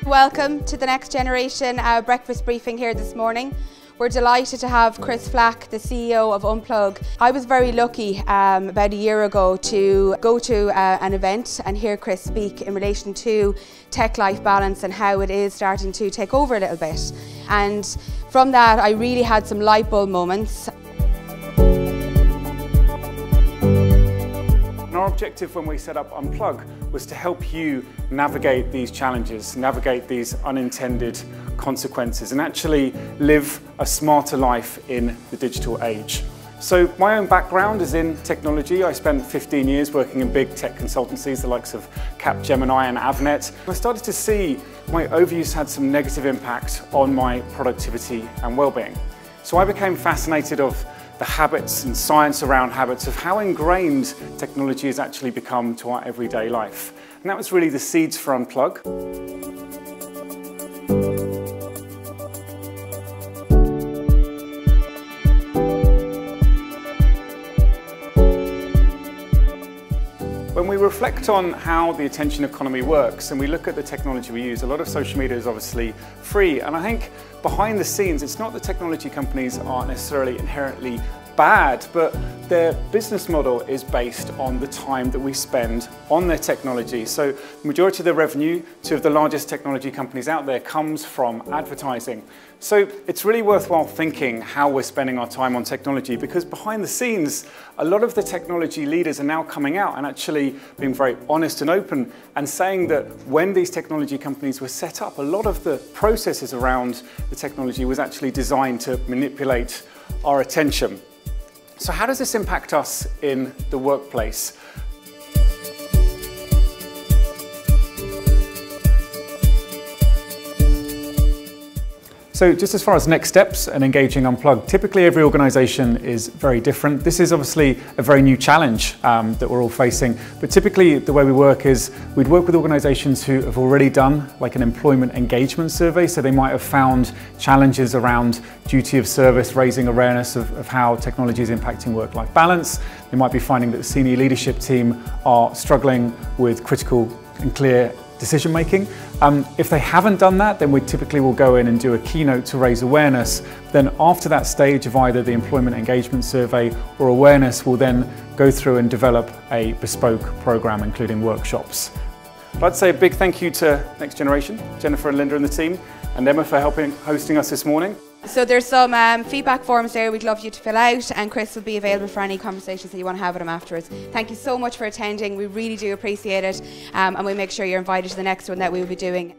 Welcome to the Next Generation breakfast briefing here this morning. We're delighted to have Chris Flack, the CEO of UnPlug. I was very lucky about a year ago to go to an event and hear Chris speak in relation to tech-life balance and how it is starting to take over a little bit. And from that, I really had some light bulb moments. Our objective when we set up UnPlug was to help you navigate these challenges, navigate these unintended consequences and actually live a smarter life in the digital age. So my own background is in technology. I spent 15 years working in big tech consultancies, the likes of Capgemini and Avnet. I started to see my overuse had some negative impact on my productivity and well-being. So I became fascinated of the habits and science around habits of how ingrained technology has actually become to our everyday life. And that was really the seeds for UnPlug. When we reflect on how the attention economy works and we look at the technology we use, a lot of social media is obviously free, and I think behind the scenes it's not that technology companies are necessarily inherently bad, but their business model is based on the time that we spend on their technology. So the majority of the revenue, two of the largest technology companies out there, comes from advertising. So it's really worthwhile thinking how we're spending our time on technology, because behind the scenes, a lot of the technology leaders are now coming out and actually being very honest and open and saying that when these technology companies were set up, a lot of the processes around the technology was actually designed to manipulate our attention. So how does this impact us in the workplace? So just as far as next steps and engaging UnPlug, typically every organisation is very different. This is obviously a very new challenge that we're all facing, but typically the way we work is we'd work with organisations who have already done like an employment engagement survey, so they might have found challenges around duty of service, raising awareness of how technology is impacting work-life balance. They might be finding that the senior leadership team are struggling with critical and clear decision making. If they haven't done that, then we typically will go in and do a keynote to raise awareness. Then after that stage of either the employment engagement survey or awareness, we'll then go through and develop a bespoke program, including workshops. I'd like to say a big thank you to Next Generation, Jennifer and Linda and the team, and Emma for hosting us this morning. So there's some feedback forms there we'd love you to fill out, and Chris will be available for any conversations that you want to have with him afterwards. Thank you so much for attending. We really do appreciate it, and we'll make sure you're invited to the next one that we will be doing.